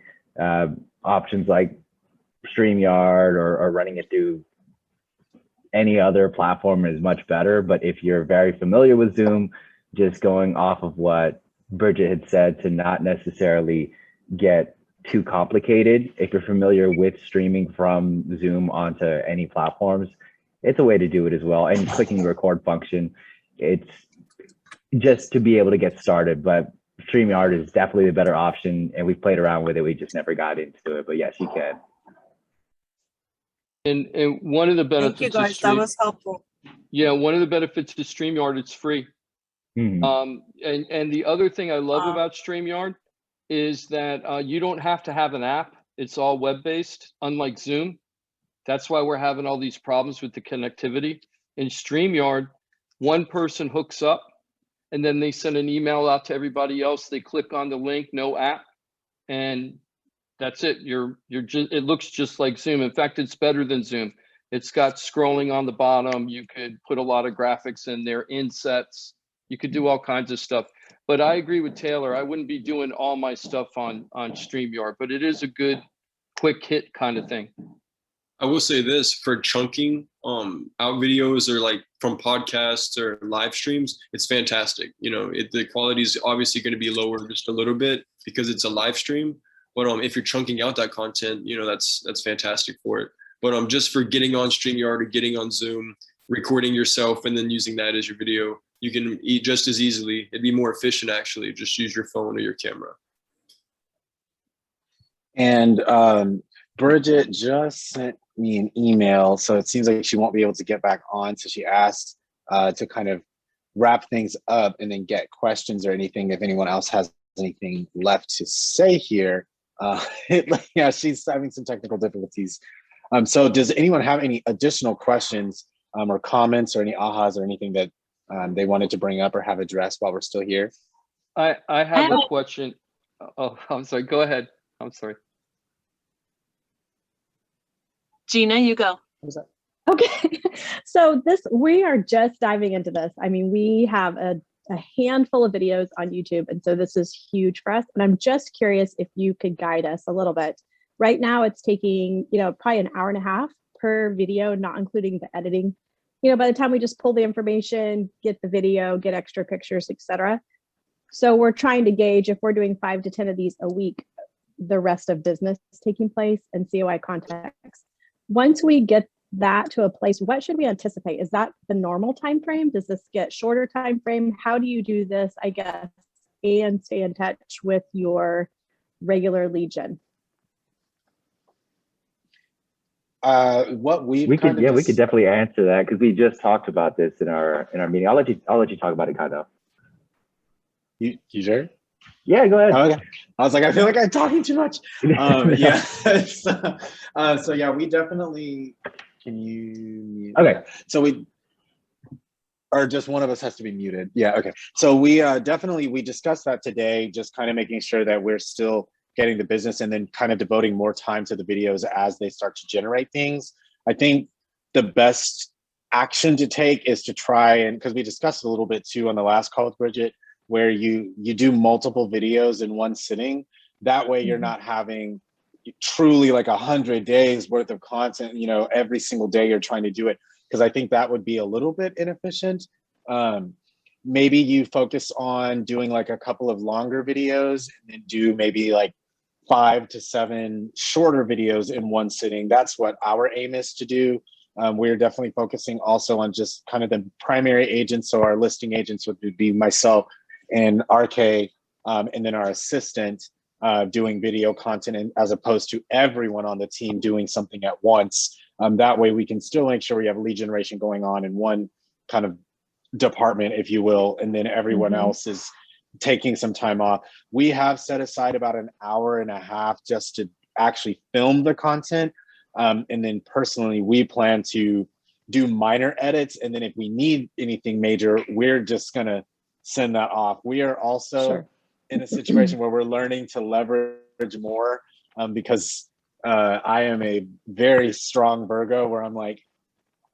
Options like StreamYard or running it through any other platform is much better. But if you're very familiar with Zoom, just going off of what Bridget had said to not necessarily get too complicated. If you're familiar with streaming from Zoom onto any platforms, it's a way to do it as well. And clicking the record function, it's just to be able to get started. But StreamYard is definitely the better option, and we've played around with it. We just never got into it, but yes, you can. And one of the benefits Thank you guys, that was helpful. Yeah, one of the benefits to StreamYard, it's free. And the other thing I love about StreamYard is that you don't have to have an app. It's all web-based, unlike Zoom. That's why we're having all these problems with the connectivity. In StreamYard, one person hooks up and then they send an email out to everybody else. They click on the link, no app, and that's it. It looks just like Zoom. In fact, it's better than Zoom. It's got scrolling on the bottom. You could put a lot of graphics in there, insets. You could do all kinds of stuff. But I agree with Taylor. I wouldn't be doing all my stuff on StreamYard, but it is a good quick hit kind of thing. I will say this, for chunking out videos or like from podcasts or live streams, it's fantastic. The quality is obviously going to be lower just a little bit because it's a live stream. But if you're chunking out that content, that's fantastic for it. But just for getting on StreamYard or getting on Zoom, recording yourself and then using that as your video, you can eat just as easily. It'd be more efficient actually. Just use your phone or your camera. And Bridget just sent me an email, so it seems like she won't be able to get back on. So she asked to kind of wrap things up and then get questions or anything if anyone else has anything left to say here. Yeah, she's having some technical difficulties. So does anyone have any additional questions or comments or any ahas or anything that they wanted to bring up or have addressed while we're still here? I have a question. Oh, I'm sorry. Go ahead. I'm sorry. Gina, you go. Okay, so we are just diving into this. I mean, we have a handful of videos on YouTube, and so this is huge for us. And I'm just curious if you could guide us a little bit. Right now, it's taking, probably an hour and a half per video, not including the editing. By the time we just pull the information, get the video, get extra pictures, etc. So we're trying to gauge if we're doing 5 to 10 of these a week, the rest of business taking place and COI contacts. Once we get that to a place, what should we anticipate? Is that the normal time frame? Does this get shorter time frame? How do you do this, I guess, and stay in touch with your regular lead gen? We could definitely answer that because we just talked about this in our meeting. I'll let you talk about it, Kyle. You sure? Yeah, go ahead. Okay. I was like, I feel like I'm talking too much. Yeah. So yeah, we definitely. Can you? Okay. So or just one of us has to be muted. Yeah. Okay. So we definitely discussed that today, just kind of making sure that we're still getting the business and then kind of devoting more time to the videos as they start to generate things. I think the best action to take is to try and, because we discussed a little bit too on the last call with Bridget, where you do multiple videos in one sitting. That way you're not having truly like 100 days worth of content, every single day you're trying to do it. Because I think that would be a little bit inefficient. Maybe you focus on doing like a couple of longer videos and then do maybe like 5 to 7 shorter videos in one sitting. That's what our aim is to do. We're definitely focusing also on just kind of the primary agents. So our listing agents would be myself and RK, and then our assistant doing video content, and as opposed to everyone on the team doing something at once. That way we can still make sure we have lead generation going on in one kind of department, if you will, and then everyone else is taking some time off. We have set aside about an hour and a half just to actually film the content. And then personally, we plan to do minor edits. And then if we need anything major, we're just gonna send that off. We are also in a situation where we're learning to leverage more because I am a very strong Virgo where I'm like,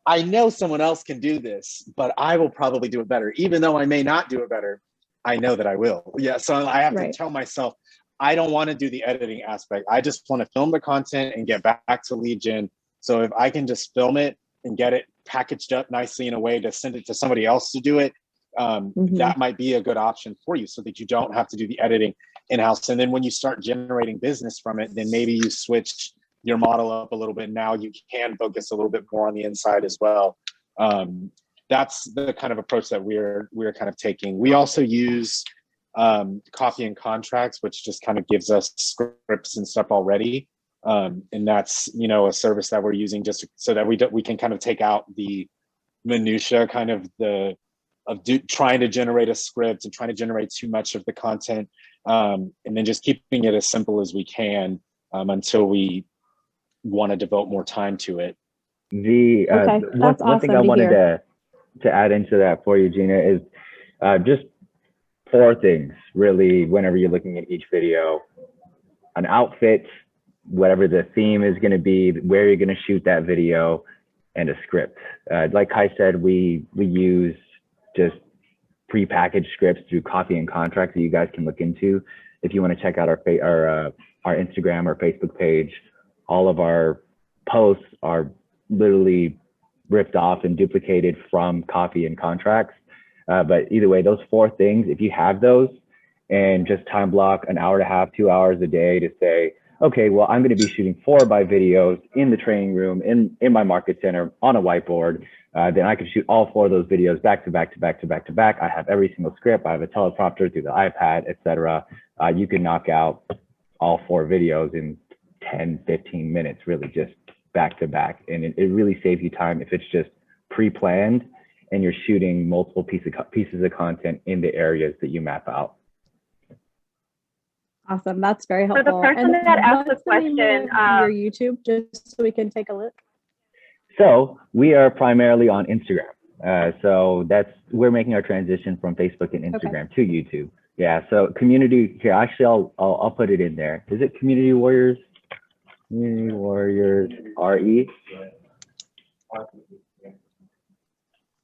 I know someone else can do this, but I will probably do it better. Even though I may not do it better, I know that I will. Yeah, so I have to tell myself, I don't want to do the editing aspect. I just want to film the content and get back to lead gen. So if I can just film it and get it packaged up nicely in a way to send it to somebody else to do it, that might be a good option for you so that you don't have to do the editing in-house. And then when you start generating business from it, then maybe you switch your model up a little bit. Now you can focus a little bit more on the inside as well. That's the kind of approach that we're kind of taking. We also use copy and contracts, which just kind of gives us scripts and stuff already. And that's, a service that we're using just so that we can kind of take out the minutia kind of trying to generate a script and trying to generate too much of the content, and then just keeping it as simple as we can until we want to devote more time to it. One thing I wanted to add into that for you, Gina, is just 4 things really whenever you're looking at each video: an outfit, whatever the theme is going to be, where you're going to shoot that video, and a script. Like Kai said, we use just pre-packaged scripts through copy and contracts that you guys can look into. If you want to check out our Instagram or Facebook page, all of our posts are literally ripped off and duplicated from copy and contracts. But either way, those 4 things, if you have those and just time block an hour and a half, 2 hours a day to say, okay, well, I'm going to be shooting 4x videos in the training room, in my market center on a whiteboard. Then I can shoot all 4 of those videos back to back to back to back to back. I have every single script. I have a teleprompter through the iPad, etc. You can knock out all 4 videos in 10, 15 minutes, really just back to back. And it really saves you time if it's just pre-planned and you're shooting multiple pieces of content in the areas that you map out. Awesome. That's very For helpful. the person And that asked the what's name question, of your YouTube, just so we can take a look. So we are primarily on Instagram. So we're making our transition from Facebook and Instagram to YouTube. Yeah. So community here, actually, I'll put it in there. Is it Community Warriors? Community Warriors RE?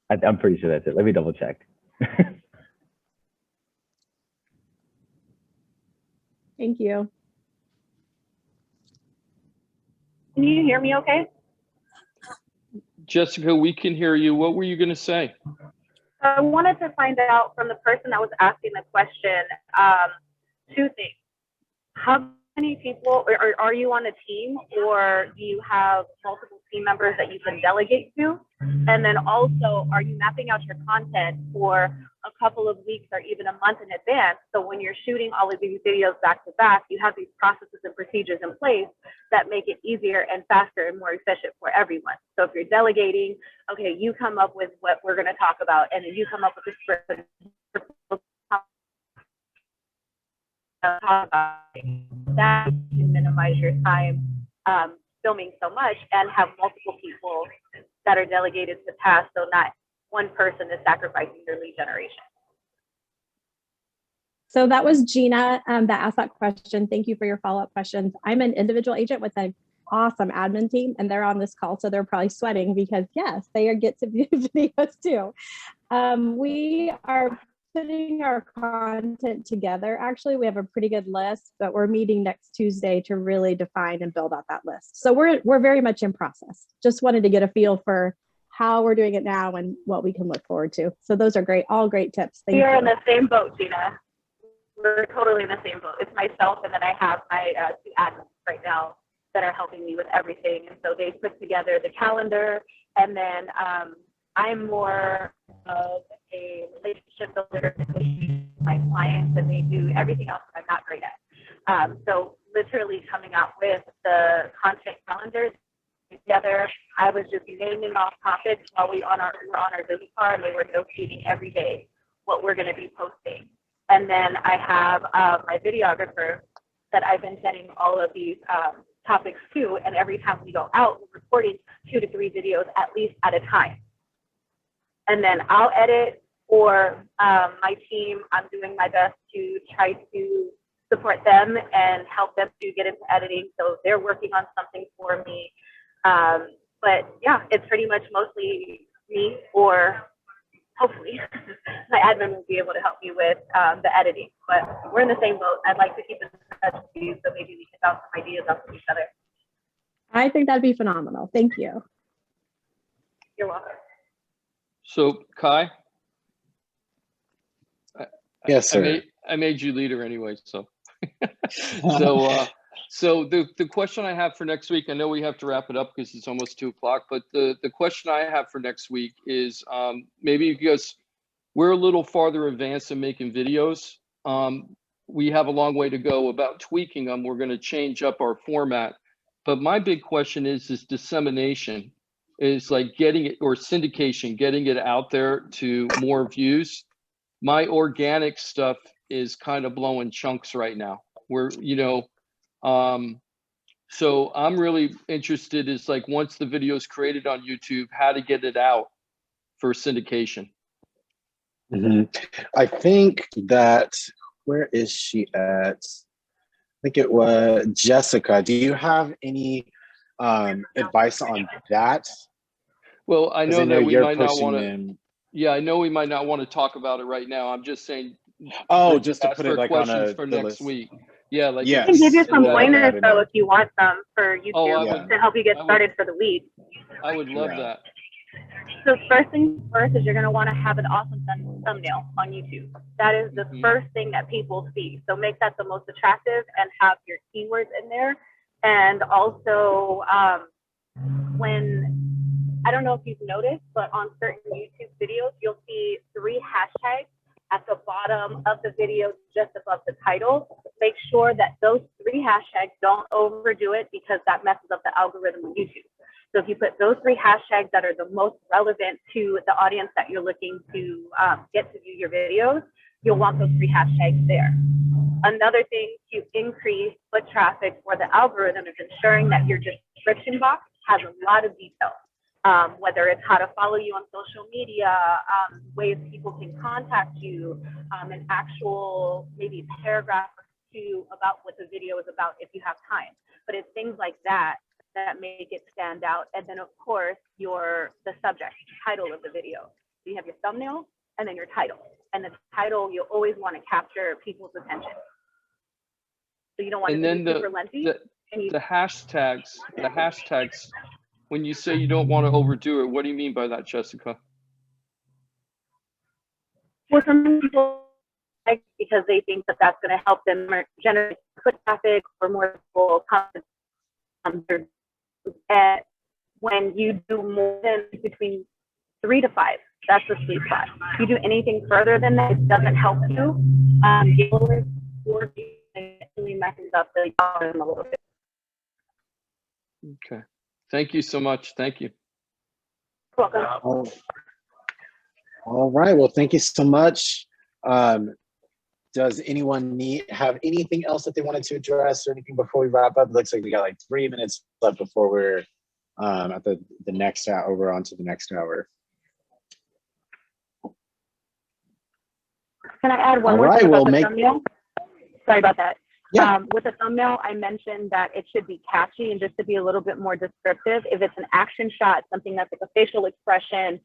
I'm pretty sure that's it. Let me double check. Thank you. Can you hear me okay? Jessica, we can hear you. What were you going to say? I wanted to find out from the person that was asking the question, 2 things. How many people, or are you on a team, or do you have multiple team members that you can delegate to? And then also, are you mapping out your content for a couple of weeks or even a month in advance? So when you're shooting all of these videos back to back, you have these processes and procedures in place that make it easier and faster and more efficient for everyone. So if you're delegating, okay, you come up with what we're going to talk about, and then you come up with the script. That can minimize your time filming so much and have multiple people that are delegated to tasks, so not one person is sacrificing their lead generation. So that was Gina that asked that question. Thank you for your follow-up questions. I'm an individual agent with an awesome admin team, and they're on this call, so they're probably sweating because yes, they get to view videos too. We are putting our content together. Actually, we have a pretty good list, but we're meeting next Tuesday to really define and build out that list. So we're very much in process. Just wanted to get a feel for how we're doing it now and what we can look forward to. So those are great, all great tips. Thank you. We are in the same boat, Gina. We're totally in the same boat. It's myself, and then I have my 2 admins right now that are helping me with everything. And so they put together the calendar, and then I'm more of a relationship builder with my clients, and they do everything else that I'm not great at. So literally coming out with the content calendars together, I was just naming off topics while we were on our Zoom call, and we were notating every day what we're going to be posting. And then I have my videographer that I've been sending all of these topics to, and every time we go out, we're recording 2 to 3 videos at least at a time. And then I'll edit, or my team, I'm doing my best to try to support them and help them to get into editing. So they're working on something for me. But yeah, it's pretty much mostly me, or hopefully my admin will be able to help me with the editing. But we're in the same boat. I'd like to keep in touch with you, so maybe we can bounce some ideas off of each other. I think that'd be phenomenal. Thank you. You're welcome. So Kai? Yes, sir. I made you leader anyway, so. So the question I have for next week, I know we have to wrap it up because it's almost 2 o'clock, but the question I have for next week is maybe because we're a little farther advanced in making videos, we have a long way to go about tweaking them. We're going to change up our format. But my big question is dissemination, is like getting it, or syndication, getting it out there to more views. My organic stuff is kind of blowing chunks right now. So I'm really interested is like, once the video is created on YouTube, how to get it out for syndication. I think that, where is she at? I think it was Jessica. Do you have any advice on that? Well, I know that we might not want to. in. Yeah, I know we might not want to talk about it right now. I'm just saying. Oh, just to put it like on questions for next list. week. Yeah, like yes. I can give you some pointers though if you want them for YouTube to help you get started for the week. I would love that. So first things first is you're going to want to have an awesome thumbnail on YouTube. That is the first thing that people see. So make that the most attractive and have your keywords in there. And also, when, I don't know if you've noticed, but on certain YouTube videos, you'll see 3 hashtags at the bottom of the video, just above the title. Make sure that those 3 hashtags don't overdo it, because that messes up the algorithm of YouTube. So if you put those 3 hashtags that are the most relevant to the audience that you're looking to get to view your videos, you'll want those 3 hashtags there. Another thing to increase foot traffic for the algorithm is ensuring that your description box has a lot of details. Whether it's how to follow you on social media, ways people can contact you, an actual maybe paragraph or 2 about what the video is about if you have time. But it's things like that that make it stand out. And then of course, the subject, title of the video. So you have your thumbnail and then your title. And the title, you always want to capture people's attention. So you don't want it to be super lengthy. The hashtags, when you say you don't want to overdo it, what do you mean by that, Jessica? Well, some people like, because they think that that's going to help them generate foot traffic or more people content. And when you do more than between 3 to 5, that's the sweet spot. If you do anything further than that, it doesn't help you. It really messes up the algorithm a little bit. Okay. Thank you so much. Thank you. Welcome. All right. Well, thank you so much. Does anyone have anything else that they wanted to address or anything before we wrap up? It looks like we got like 3 minutes left before we're at the next hour, over onto the next hour. Can I add one more thing about the thumbnail? Sorry about that. Yeah. With the thumbnail, I mentioned that it should be catchy and just to be a little bit more descriptive. If it's an action shot, something that's like a facial expression,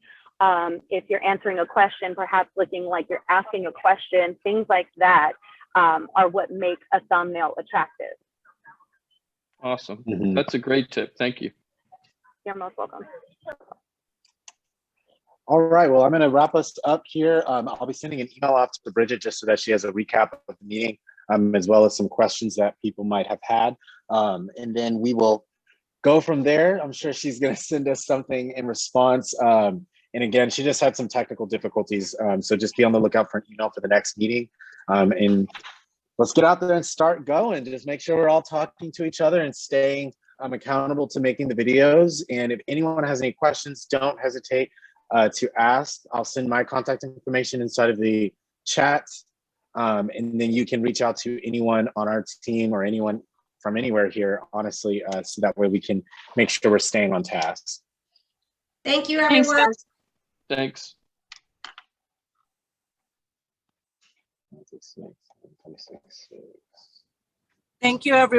if you're answering a question, perhaps looking like you're asking a question, things like that are what make a thumbnail attractive. Awesome. That's a great tip. Thank you. You're most welcome. All right. Well, I'm going to wrap us up here. I'll be sending an email off to Bridget just so that she has a recap of the meeting, as well as some questions that people might have had. And then we will go from there. I'm sure she's going to send us something in response. And again, she just had some technical difficulties. So just be on the lookout for an email for the next meeting. And let's get out there and start going. Just make sure we're all talking to each other and staying accountable to making the videos. And if anyone has any questions, don't hesitate to ask. I'll send my contact information inside of the chat. And then you can reach out to anyone on our team or anyone from anywhere here, honestly, so that way we can make sure we're staying on task. Thank you, everyone. Thanks. Thank you, everyone.